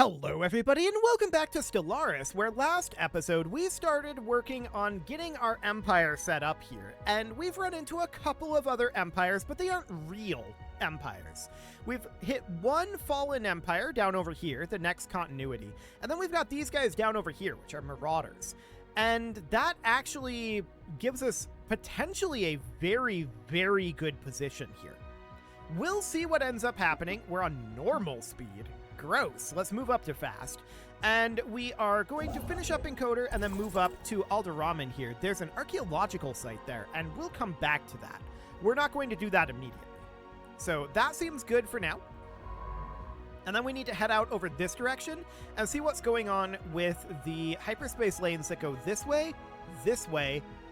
Hello everybody and welcome back to Stellaris, where last episode we started working on getting our empire set up here, and we've run into a couple of other empires, but they aren't real empires. We've hit one fallen empire down over here, the next continuity, and then we've got these guys down over here, which are marauders. And that actually gives us potentially a very, very good position here. We'll see what ends up happening. We're on normal speed. Gross. Let's move up to fast. And we are going to finish up Encoder and then move up to Holdabana here. There's an archaeological site there, and we'll come back to that. We're not going to do that immediately. So that seems good for now. And then we need to head out over this direction and see what's going on with the hyperspace lanes that go this way,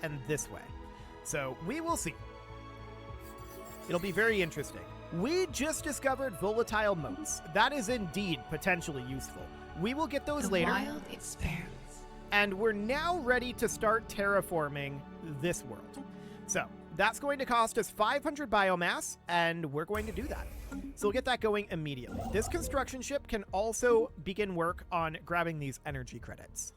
and this way. So we will see. It'll be very interesting. We just discovered volatile motes. That is indeed potentially useful. We will get those later. Wild experiments. And we're now ready to start terraforming this world. So that's going to cost us 500 biomass, and we're going to do that. So we'll get that going immediately. This construction ship can also begin work on grabbing these energy credits.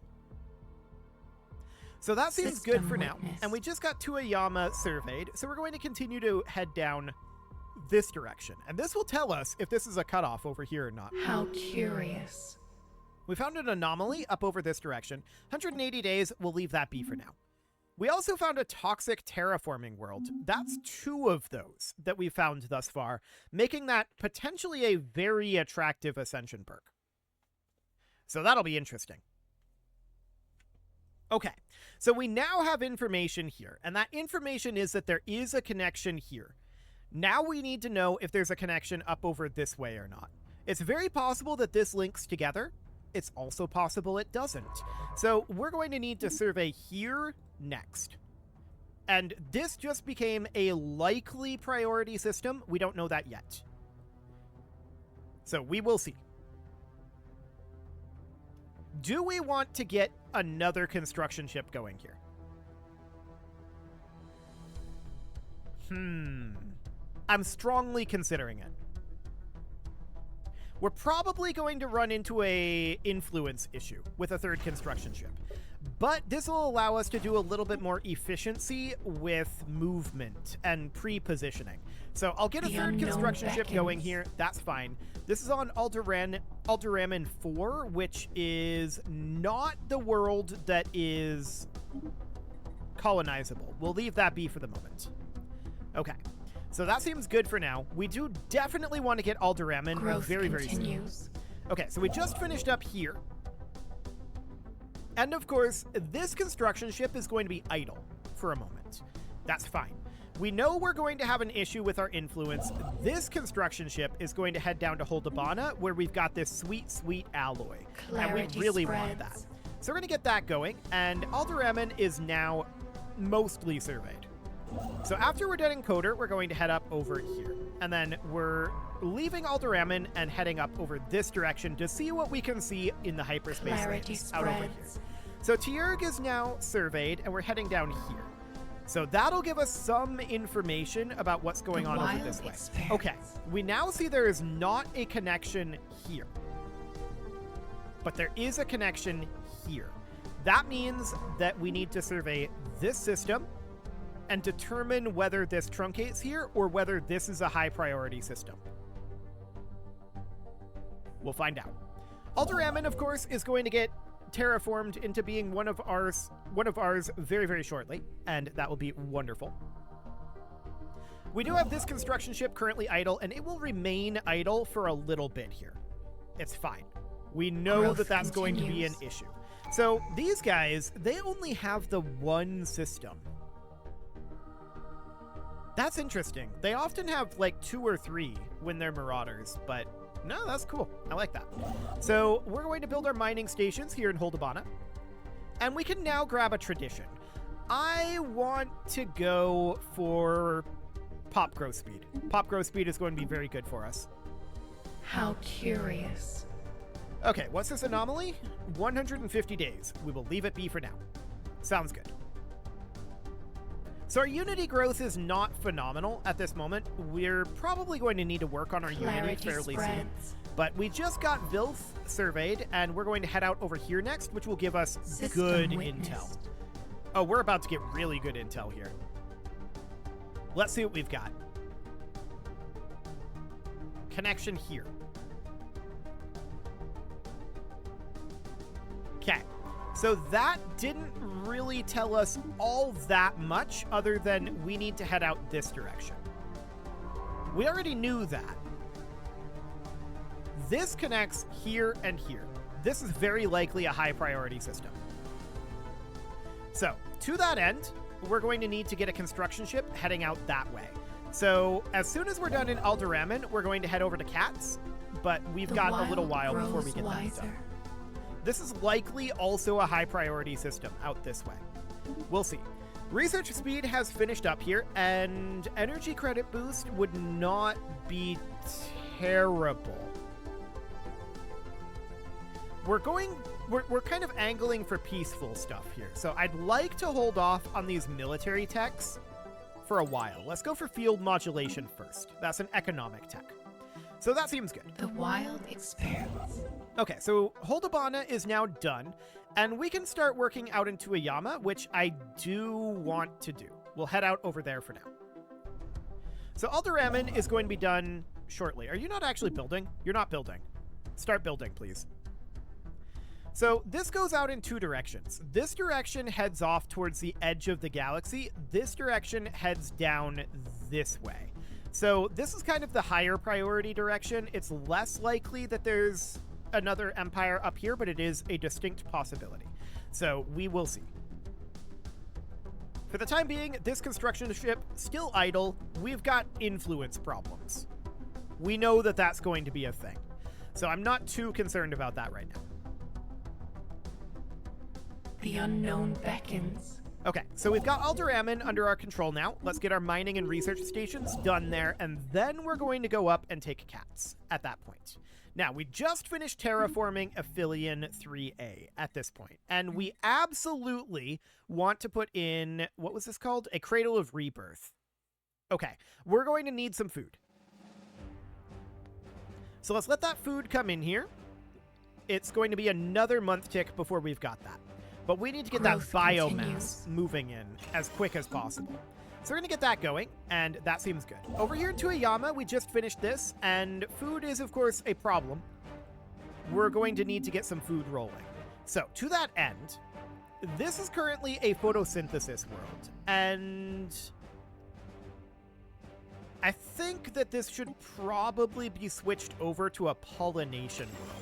So that seems good for now. And we just got Touyama surveyed, so we're going to continue to head down this direction. And this will tell us if this is a cutoff over here or not. How curious. We found an anomaly up over this direction. 180 days, we'll leave that be for now. We also found a toxic terraforming world. That's 2 of those that we found thus far, making that potentially a very attractive ascension perk. So that'll be interesting. Okay, so we now have information here, and that information is that there is a connection here. Now we need to know if there's a connection up over this way or not. It's very possible that this links together. It's also possible it doesn't. So we're going to need to survey here next. And this just became a likely priority system. We don't know that yet. So we will see. Do we want to get another construction ship going here? I'm strongly considering it. We're probably going to run into a influence issue with a 3rd construction ship, but this will allow us to do a little bit more efficiency with movement and pre-positioning. So I'll get a 3rd construction ship going here. That's fine. This is on Holdabana 4, which is not the world that is colonizable. We'll leave that be for the moment. Okay. So that seems good for now. We do definitely want to get Holdabana very, very soon. Okay, so we just finished up here. And of course, this construction ship is going to be idle for a moment. That's fine. We know we're going to have an issue with our influence. This construction ship is going to head down to Holdabana, where we've got this sweet, sweet alloy. And we really want that. So we're going to get that going. And Holdabana is now mostly surveyed. So after we're done Encoder, we're going to head up over here. And then we're leaving Holdabana and heading up over this direction to see what we can see in the hyperspace lanes out over here. So Tierg is now surveyed, and we're heading down here. So that'll give us some information about what's going on over this way. Okay, we now see there is not a connection here. But there is a connection here. That means that we need to survey this system and determine whether this truncates here or whether this is a high priority system. We'll find out. Holdabana, of course, is going to get terraformed into being one of ours very, very shortly, and that will be wonderful. We do have this construction ship currently idle, and it will remain idle for a little bit here. It's fine. We know that that's going to be an issue. So these guys, they only have the one system. That's interesting. They often have like 2 or 3 when they're marauders, but no, that's cool. I like that. So we're going to build our mining stations here in Holdabana, and we can now grab a tradition. I want to go for pop growth speed. Pop growth speed is going to be very good for us. How curious. Okay, what's this anomaly? 150 days. We will leave it be for now. Sounds good. So our unity growth is not phenomenal at this moment. We're probably going to need to work on our unity Clarity fairly soon. spreads. But we just got Vilth surveyed, and we're going to head out over here next, which will give us System good witnessed. intel. Oh, we're about to get really good intel here. Let's see what we've got. Connection here. Okay. So that didn't really tell us all that much other than we need to head out this direction. We already knew that. This connects here and here. This is very likely a high priority system. So, to that end, we're going to need to get a construction ship heading out that way. So, as soon as we're done in Alderamin, we're going to head over to Cats, but we've The got a little wild while before we grows get that wiser. done. This is likely also a high priority system out this way. We'll see. Research speed has finished up here, and energy credit boost would not be terrible. We're kind of angling for peaceful stuff here. So I'd like to hold off on these military techs for a while. Let's go for field modulation first. That's an economic tech. So that seems good. The wild expands. Okay, so Holdabana is now done, and we can start working out into Ayama, which I do want to do. We'll head out over there for now. So Alderamin is going to be done shortly. Are you not actually building? You're not building. Start building, please. So this goes out in two directions. This direction heads off towards the edge of the galaxy. This direction heads down this way. So this is kind of the higher priority direction. It's less likely that there's another empire up here, but it is a distinct possibility. So we will see. For the time being, this construction ship still idle. We've got influence problems. We know that that's going to be a thing. So I'm not too concerned about that right now. The unknown beckons. Okay, so we've got Alderamin under our control now. Let's get our mining and research stations done there, and then we're going to go up and take Cats at that point. Now, we just finished terraforming Aphelion 3A at this point, and we absolutely want to put in, what was this called? A Cradle of Rebirth. Okay, we're going to need some food. So let's let that food come in here. It's going to be another month tick before we've got that. But we need to get Growth that biomass continues. moving in as quick as possible. So we're going to get that going, and that seems good. Over here in Touyama, we just finished this, and food is, of course, a problem. We're going to need to get some food rolling. So, to that end, this is currently a photosynthesis world, and I think that this should probably be switched over to a pollination world.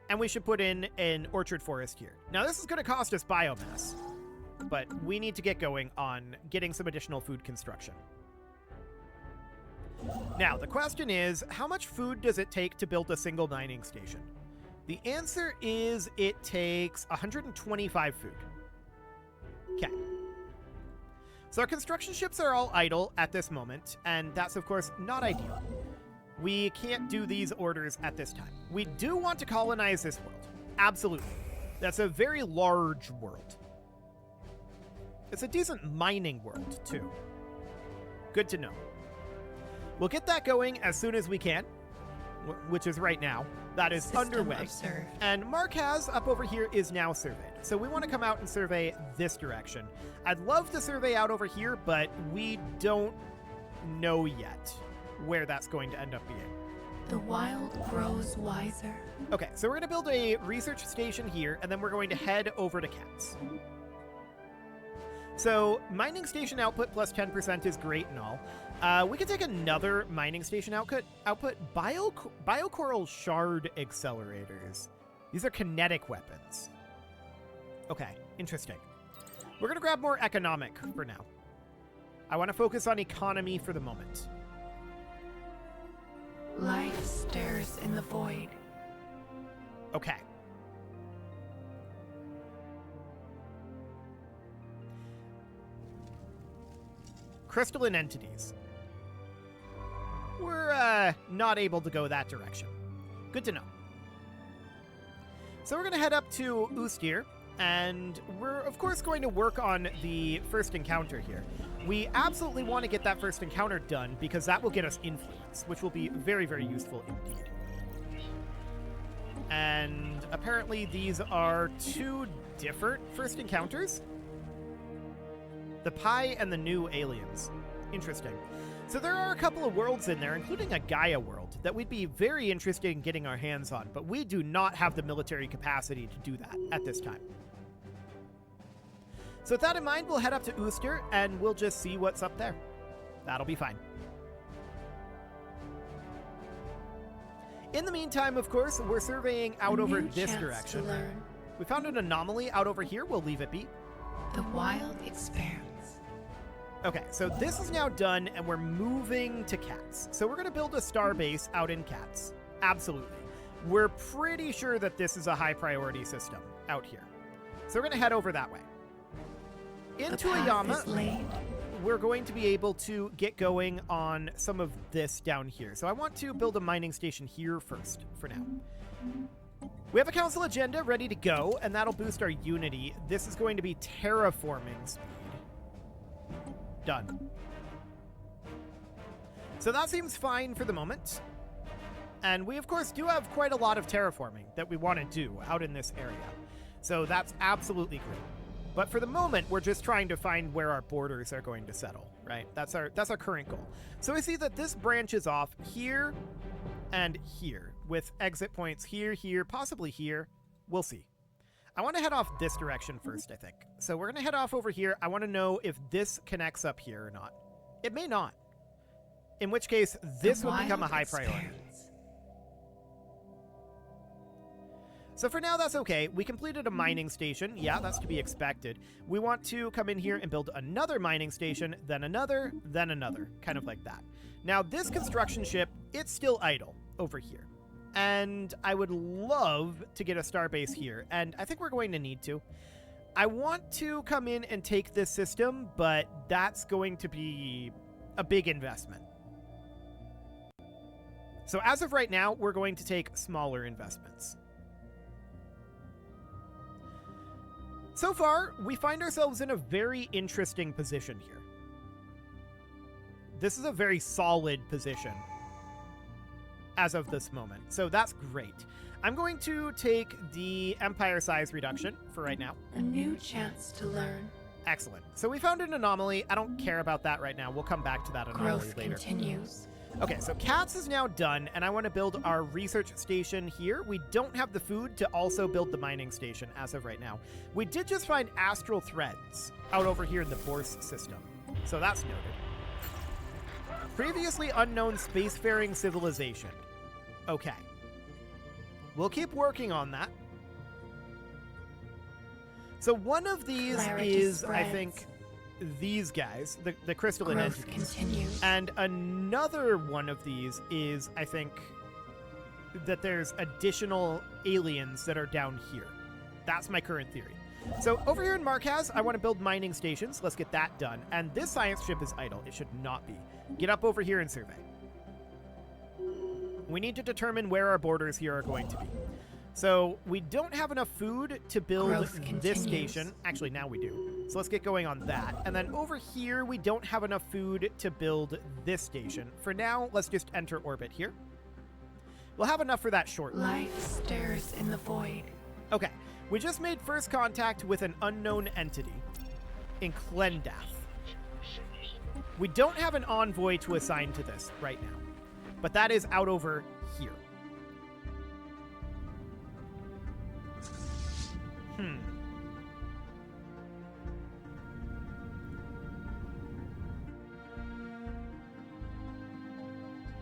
And we should put in an orchard forest here. Now, this is going to cost us biomass, but we need to get going on getting some additional food construction. Now, the question is, how much food does it take to build a single mining station? The answer is it takes 125 food. Okay. So our construction ships are all idle at this moment, and that's, of course, not ideal. We can't do these orders at this time. We do want to colonize this world. Absolutely. That's a very large world. It's a decent mining world, too. Good to know. We'll get that going as soon as we can, which is right now. That is System underway. observed. And Markaz up over here is now surveyed. So we want to come out and survey this direction. I'd love to survey out over here, but we don't know yet where that's going to end up being. The wild grows wiser. Okay, so we're going to build a research station here, and then we're going to head over to Cats. So mining station output plus 10% is great and all. We can take another mining station output. Biocoral shard accelerators. These are kinetic weapons. Okay, interesting. We're going to grab more economic for now. I want to focus on economy for the moment. Life stirs in the void. Okay. Crystalline entities. We're not able to go that direction. Good to know. So we're going to head up to Ustir, And we're, of course, going to work on the first encounter here. We absolutely want to get that first encounter done because that will get us influence, which will be very, very useful indeed. And apparently these are two different first encounters. The Pi and the new aliens. Interesting. So there are a couple of worlds in there, including a Gaia world, that we'd be very interested in getting our hands on, but we do not have the military capacity to do that at this time. So with that in mind, we'll head up to Ooster, and we'll just see what's up there. That'll be fine. In the meantime, of course, we're surveying out over this direction. We found an anomaly out over here. We'll leave it be. The wild expanse. Okay, so this is now done, and we're moving to Cats. So we're going to build a star base out in Cats. Absolutely. We're pretty sure that this is a high priority system out here. So we're going to head over that way. Into Ayama, we're going to be able to get going on some of this down here. So I want to build a mining station here first, for now. We have a council agenda ready to go, and that'll boost our unity. This is going to be terraforming speed. Done. So that seems fine for the moment. And we, of course, do have quite a lot of terraforming that we want to do out in this area. So that's absolutely great. But for the moment, we're just trying to find where our borders are going to settle, right? That's our current goal. So we see that this branches off here and here, with exit points here, here, possibly here. We'll see. I want to head off this direction first, I think. So we're going to head off over here. I want to know if this connects up here or not. It may not. In which case, this will become a high priority. So for now, that's okay. We completed a mining station. Yeah, that's to be expected. We want to come in here and build another mining station, then another, kind of like that. Now, this construction ship, it's still idle over here. And I would love to get a starbase here, and I think we're going to need to. I want to come in and take this system, but that's going to be a big investment. So as of right now, we're going to take smaller investments. So far, we find ourselves in a very interesting position here. This is a very solid position as of this moment, so that's great. I'm going to take the empire size reduction for right now. A new chance to learn. Excellent. So we found an anomaly. I don't care about that right now. We'll come back to that anomaly Growth later. Continues. Okay, so Cats is now done, and I want to build our research station here. We don't have the food to also build the mining station as of right now. We did just find astral threads out over here in the Borse system, so that's noted. Previously unknown spacefaring civilization. Okay. We'll keep working on that. So one of these is, I think, these guys, the crystalline entities. Continues. And another one of these is, I think, that there's additional aliens that are down here. That's my current theory. So over here in Marquez, I want to build mining stations. Let's get that done. And this science ship is idle. It should not be. Get up over here and survey. We need to determine where our borders here are going to be. So we don't have enough food to build this station. Actually, now we do. So let's get going on that. And then over here, we don't have enough food to build this station. For now, let's just enter orbit here. We'll have enough for that shortly. Life stirs in the void. Okay, we just made first contact with an unknown entity in Klendath. We don't have an envoy to assign to this right now, but that is out over here.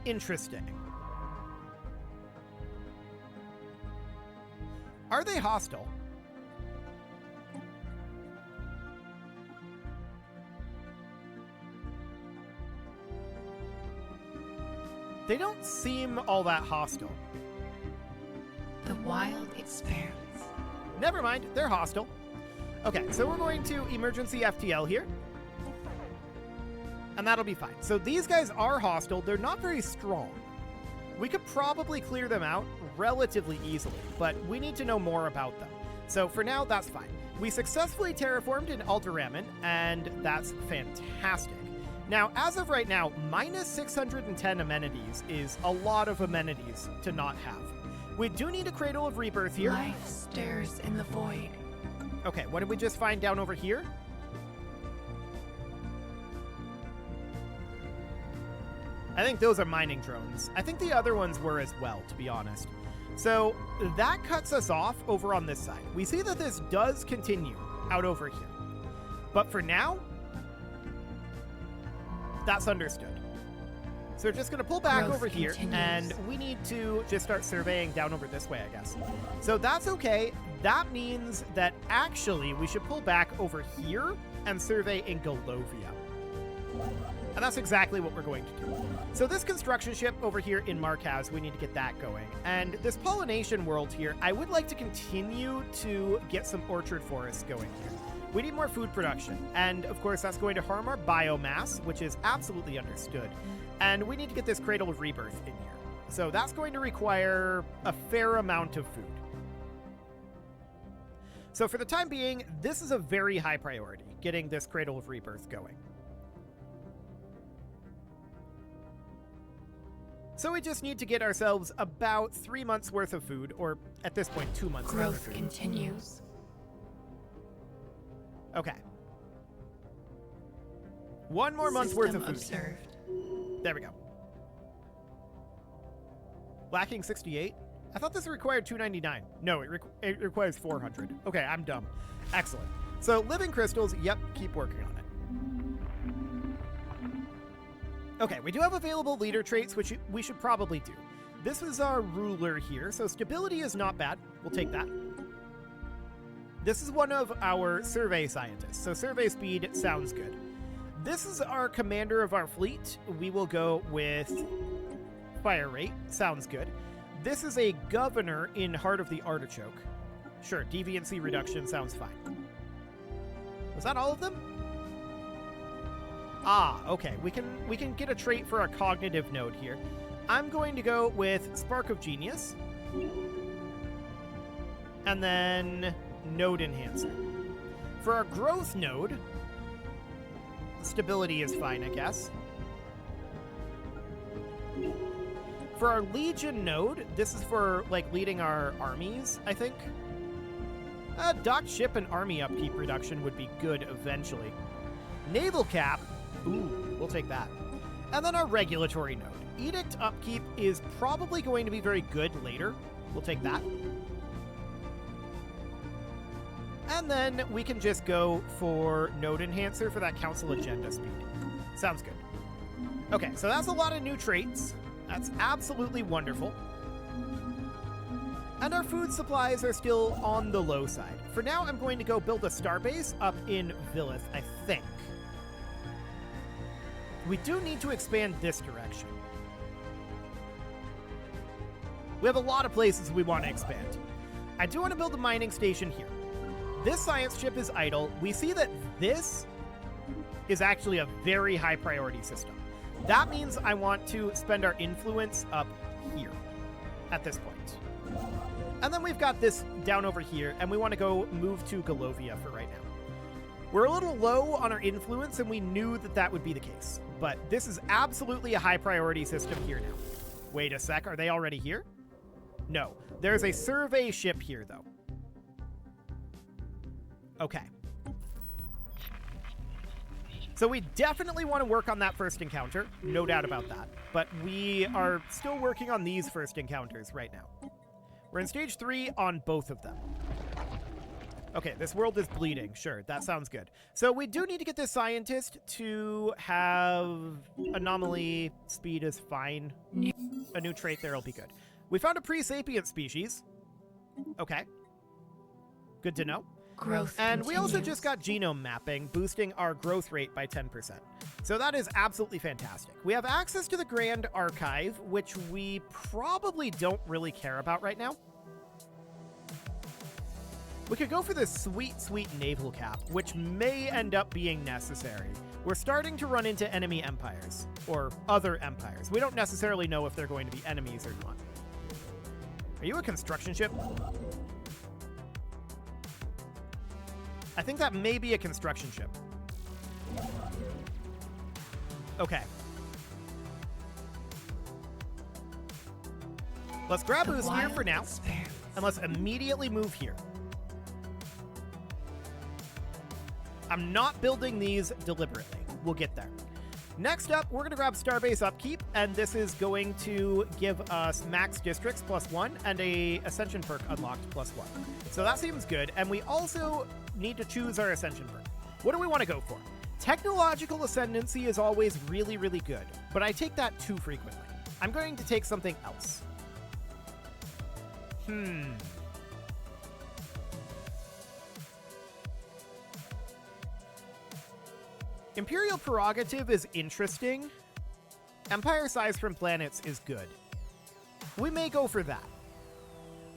Interesting. Are they hostile? They don't seem all that hostile. The wild expanse. Never mind, they're hostile. Okay, so we're going to emergency FTL here. And that'll be fine. So these guys are hostile. They're not very strong. We could probably clear them out relatively easily, but we need to know more about them. So for now, that's fine. We successfully terraformed in Alderamin, and that's fantastic. Now, as of right now, minus 610 amenities is a lot of amenities to not have. We do need a Cradle of Rebirth here. Life stares in the void. Okay, what did we just find down over here? I think those are mining drones. I think the other ones were as well, to be honest. So that cuts us off over on this side. We see that this does continue out over here. But for now, that's understood. So we're just going to pull back Growth over here, continues. and we need to just start surveying down over this way, I guess. So that's okay. That means that actually we should pull back over here and survey in Golovia. And that's exactly what we're going to do. So this construction ship over here in Maraz, we need to get that going. And this pollination world here, I would like to continue to get some orchard forests going here. We need more food production. And of course, that's going to harm our biomass, which is absolutely understood. And we need to get this Cradle of Rebirth in here. So that's going to require a fair amount of food. So for the time being, this is a very high priority, getting this Cradle of Rebirth going. So we just need to get ourselves about 3 months worth of food, or at this point, 2 months worth of Growth food. continues. Okay. 1 more month's worth of System food. observed. There we go. Lacking 68? I thought this required 299. No, it requires 400. Okay, I'm dumb. Excellent. So living crystals, yep, keep working on it. Okay, we do have available leader traits, which we should probably do. This is our ruler here, so stability is not bad. We'll take that. This is one of our survey scientists, so survey speed sounds good. This is our commander of our fleet. We will go with fire rate. Sounds good. This is a governor in Heart of the Artichoke. Sure, deviancy reduction sounds fine. Was that all of them? Ah, okay. We can get a trait for our cognitive node here. I'm going to go with Spark of Genius. And then Node Enhancer. For our growth node, stability is fine, I guess. For our Legion node, this is for, like, leading our armies, I think. Docked ship and army upkeep reduction would be good eventually. Naval cap, ooh, we'll take that. And then our regulatory node. Edict upkeep is probably going to be very good later. We'll take that. And then we can just go for Node Enhancer for that Council Agenda speed. Sounds good. Okay, so that's a lot of new traits. That's absolutely wonderful. And our food supplies are still on the low side. For now, I'm going to go build a starbase up in Villith, I think. We do need to expand this direction. We have a lot of places we want to expand. I do want to build a mining station here. This science ship is idle. We see that this is actually a very high priority system. That means I want to spend our influence up here at this point. And then we've got this down over here, and we want to go move to Golovia for right now. We're a little low on our influence, and we knew that that would be the case. But this is absolutely a high priority system here now. Wait a sec, are they already here? No. There's a survey ship here, though. Okay. So we definitely want to work on that first encounter, no doubt about that. But we are still working on these first encounters right now. We're in stage 3 on both of them. Okay, this world is bleeding. Sure, that sounds good. So we do need to get this scientist to have anomaly. Speed is fine. A new trait there will be good. We found a pre-sapient species. Okay. Good to know. Growth And we also continues. just got genome mapping, boosting our growth rate by 10%. So that is absolutely fantastic. We have access to the Grand Archive, which we probably don't really care about right now. We could go for this sweet, sweet naval cap, which may end up being necessary. We're starting to run into enemy empires, or other empires. We don't necessarily know if they're going to be enemies or not. Are you a construction ship? I think that may be a construction ship. Okay. Let's grab Ooze here for now, and let's immediately move here. I'm not building these deliberately. We'll get there. Next up, we're going to grab Starbase Upkeep, and this is going to give us max districts +1 and a Ascension perk unlocked +1. So that seems good, and we also need to choose our Ascension perk. What do we want to go for? Technological Ascendancy is always really, really good, but I take that too frequently. I'm going to take something else. Imperial Prerogative is interesting. Empire Size from Planets is good. We may go for that.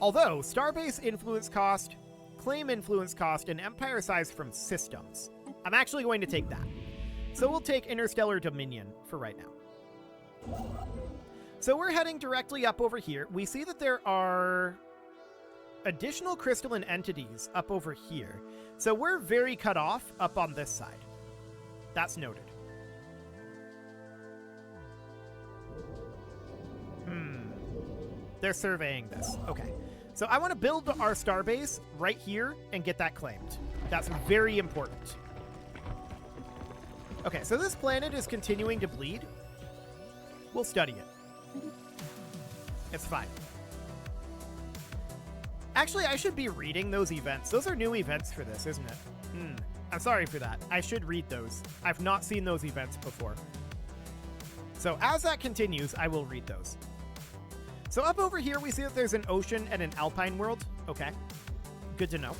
Although, Starbase Influence Cost, Claim Influence Cost, and Empire Size from Systems. I'm actually going to take that. So we'll take Interstellar Dominion for right now. So we're heading directly up over here. We see that there are additional crystalline entities up over here. So we're very cut off up on this side. That's noted. They're surveying this. Okay. So I want to build our starbase right here and get that claimed. That's very important. Okay, so this planet is continuing to bleed. We'll study it. It's fine. Actually, I should be reading those events. Those are new events for this, isn't it? I'm sorry for that. I should read those. I've not seen those events before. So as that continues, I will read those. So up over here, we see that there's an ocean and an alpine world. Okay. Good to know.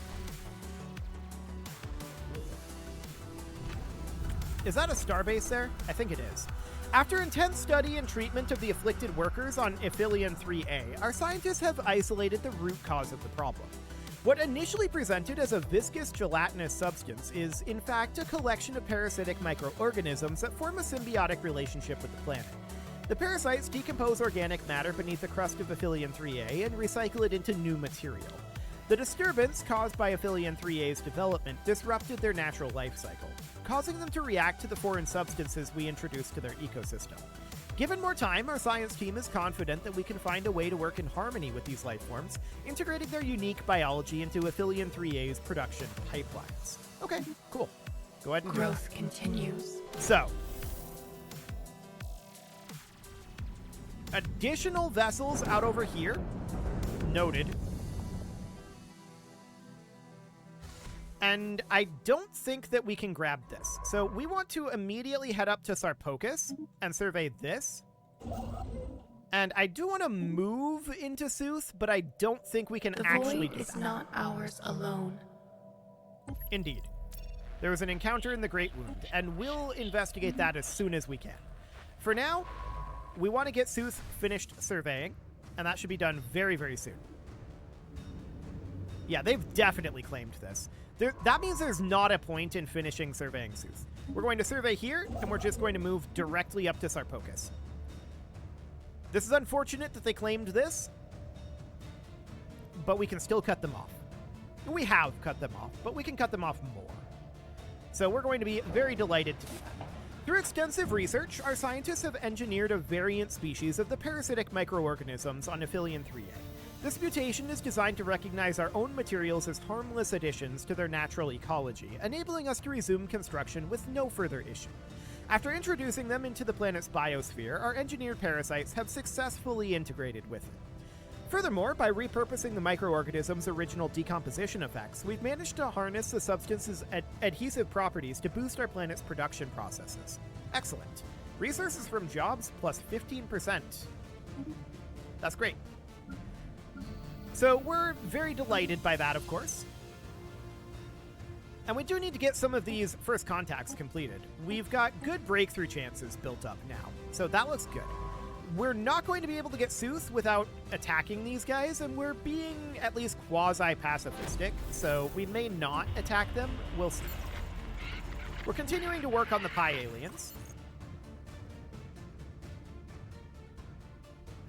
Is that a starbase there? I think it is. After intense study and treatment of the afflicted workers on Aphelion 3A, our scientists have isolated the root cause of the problem. What initially presented as a viscous gelatinous substance is, in fact, a collection of parasitic microorganisms that form a symbiotic relationship with the planet. The parasites decompose organic matter beneath the crust of Aphelion 3A and recycle it into new material. The disturbance caused by Aphelion 3A's development disrupted their natural life cycle, causing them to react to the foreign substances we introduced to their ecosystem. Given more time, our science team is confident that we can find a way to work in harmony with these life forms, integrating their unique biology into Aphelion 3A's production pipelines. Okay, cool. Go ahead and Growth continues. So, additional vessels out over here. Noted. And I don't think that we can grab this. So we want to immediately head up to Sarpocus and survey this. And I do want to move into Sooth, but I don't think we can actually do that. The void is not ours alone. Indeed. There was an encounter in the Great Wound, and we'll investigate that as soon as we can. For now, we want to get Sooth finished surveying, and that should be done very, very soon. Yeah, they've definitely claimed this. That means there's not a point in finishing surveying Sooth. We're going to survey here, and we're just going to move directly up to Sarpocus. This is unfortunate that they claimed this, but we can still cut them off. We have cut them off, but we can cut them off more. So we're going to be very delighted to do that. Through extensive research, our scientists have engineered a variant species of the parasitic microorganisms on Aphelion 3A. This mutation is designed to recognize our own materials as harmless additions to their natural ecology, enabling us to resume construction with no further issue. After introducing them into the planet's biosphere, our engineered parasites have successfully integrated with it. Furthermore, by repurposing the microorganism's original decomposition effects, we've managed to harness the substance's adhesive properties to boost our planet's production processes. Excellent. Resources from jobs plus 15%. That's great. So we're very delighted by that, of course. And we do need to get some of these first contacts completed. We've got good breakthrough chances built up now, so that looks good. We're not going to be able to get Sooth without attacking these guys, and we're being at least quasi-pacifistic, so we may not attack them. We'll see. We're continuing to work on the Pi aliens.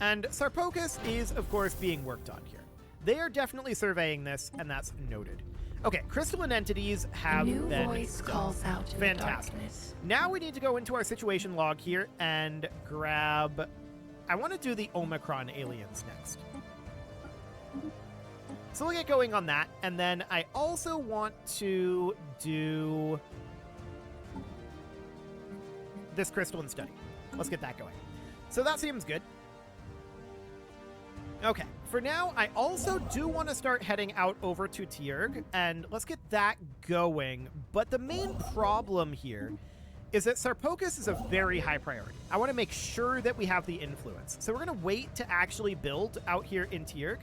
And Sarpocus is, of course, being worked on here. They are definitely surveying this, and that's noted. Okay, crystalline entities have A new been voice done. calls out to Fantastic. the darkness. Now we need to go into our situation log here and grab... I want to do the Omicron aliens next. So we'll get going on that, and then I also want to do this crystalline study. Let's get that going. So that seems good. Okay, for now, I also do want to start heading out over to Tierg, and let's get that going. But the main problem here is that Sarpocus is a very high priority. I want to make sure that we have the influence. So we're going to wait to actually build out here in Tierg,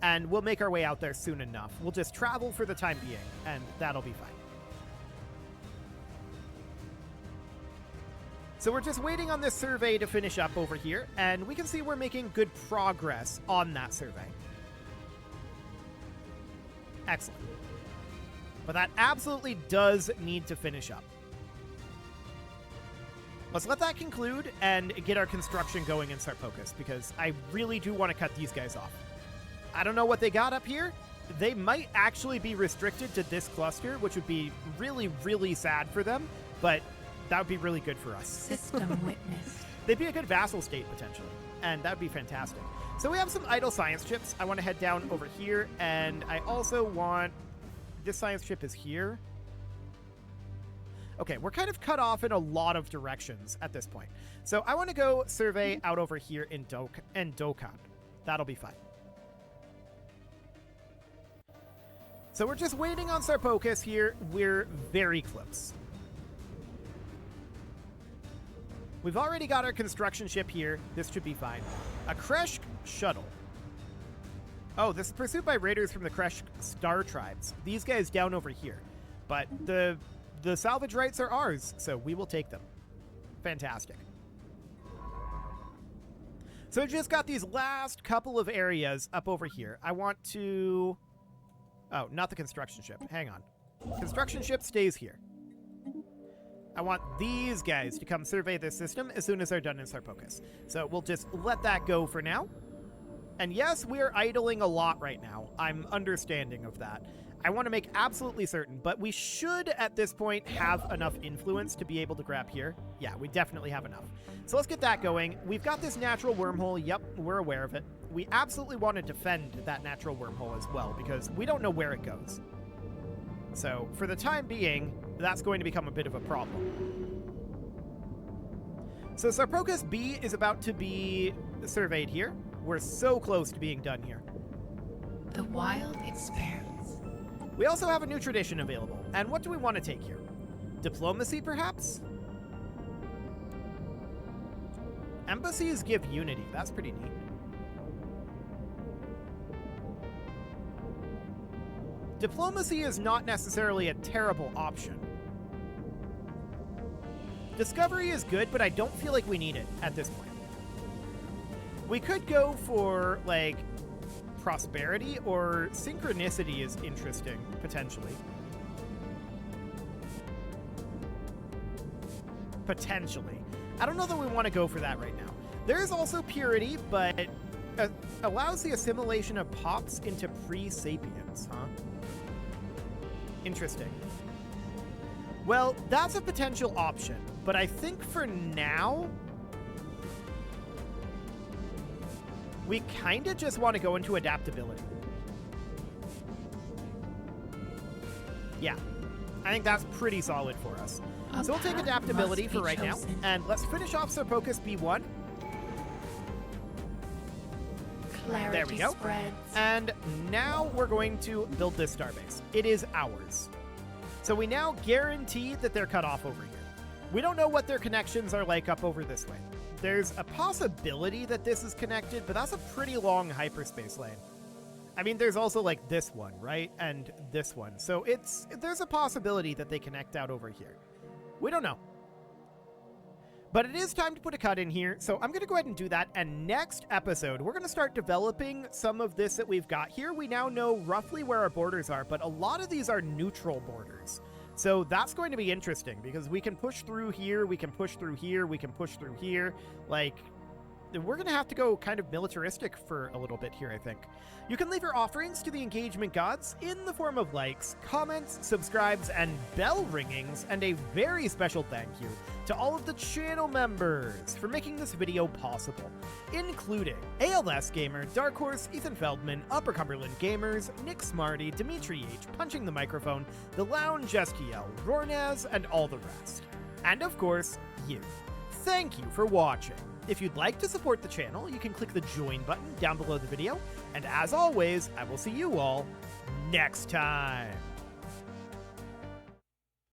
and we'll make our way out there soon enough. We'll just travel for the time being, and that'll be fine. So we're just waiting on this survey to finish up over here, and we can see we're making good progress on that survey. Excellent. But that absolutely does need to finish up. Let's let that conclude and get our construction going in Sarpocus, because I really do want to cut these guys off. I don't know what they got up here. They might actually be restricted to this cluster, which would be really, really sad for them, but that would be really good for us. System witnessed. They'd be a good vassal state, potentially, and that would be fantastic. So we have some idle science chips. I want to head down over here, and I also want... This science chip is here. Okay, we're kind of cut off in a lot of directions at this point. So I want to go survey out over here in Dokkan. That'll be fine. So we're just waiting on Sarpocus here. We're very close. We've already got our construction ship here. This should be fine. A Kresh shuttle. Oh, this is pursued by raiders from the Kresh Star Tribes. These guys down over here. But the salvage rights are ours, so we will take them. Fantastic. So I just got these last couple of areas up over here. I want to... Oh, not the construction ship. Hang on. Construction ship stays here. I want these guys to come survey this system as soon as they're done in Sarpocus. So we'll just let that go for now. And yes, we are idling a lot right now. I'm understanding of that. I want to make absolutely certain, but we should at this point have enough influence to be able to grab here. Yeah, we definitely have enough. So let's get that going. We've got this natural wormhole. Yep, we're aware of it. We absolutely want to defend that natural wormhole as well, because we don't know where it goes. So for the time being, that's going to become a bit of a problem. So Sarpocus B is about to be surveyed here. We're so close to being done here. The wild expands. We also have a new tradition available. And what do we want to take here? Diplomacy, perhaps? Embassies give unity. That's pretty neat. Diplomacy is not necessarily a terrible option. Discovery is good, but I don't feel like we need it at this point. We could go for, like, prosperity, or synchronicity is interesting, potentially. Potentially. I don't know that we want to go for that right now. There is also purity, but it allows the assimilation of pops into pre-sapiens, huh? Interesting. Well, that's a potential option, but I think for now, we kind of just want to go into adaptability. Yeah, I think that's pretty solid for us. So we'll take adaptability for right now, and let's finish off Sarpocus B1. Clarity There we go. spreads. And now we're going to build this starbase. It is ours. So we now guarantee that they're cut off over here. We don't know what their connections are like up over this way. There's a possibility that this is connected, but that's a pretty long hyperspace lane. I mean, there's also like this one, right? And this one. So there's a possibility that they connect out over here. We don't know. But it is time to put a cut in here, so I'm going to go ahead and do that. And next episode, we're going to start developing some of this that we've got here. We now know roughly where our borders are, but a lot of these are neutral borders. So that's going to be interesting, because we can push through here, we can push through here, we can push through here. Like, we're going to have to go kind of militaristic for a little bit here, I think. You can leave your offerings to the engagement gods in the form of likes, comments, subscribes, and bell ringings, and a very special thank you to all of the channel members for making this video possible, including ALS Gamer, Dark Horse, Ethan Feldman, Upper Cumberland Gamers, Nick Smarty, Dimitri H, Punching the Microphone, The Lounge STL, Rornaz, and all the rest. And of course, you. Thank you for watching. If you'd like to support the channel, you can click the join button down below the video, and as always, I will see you all next time.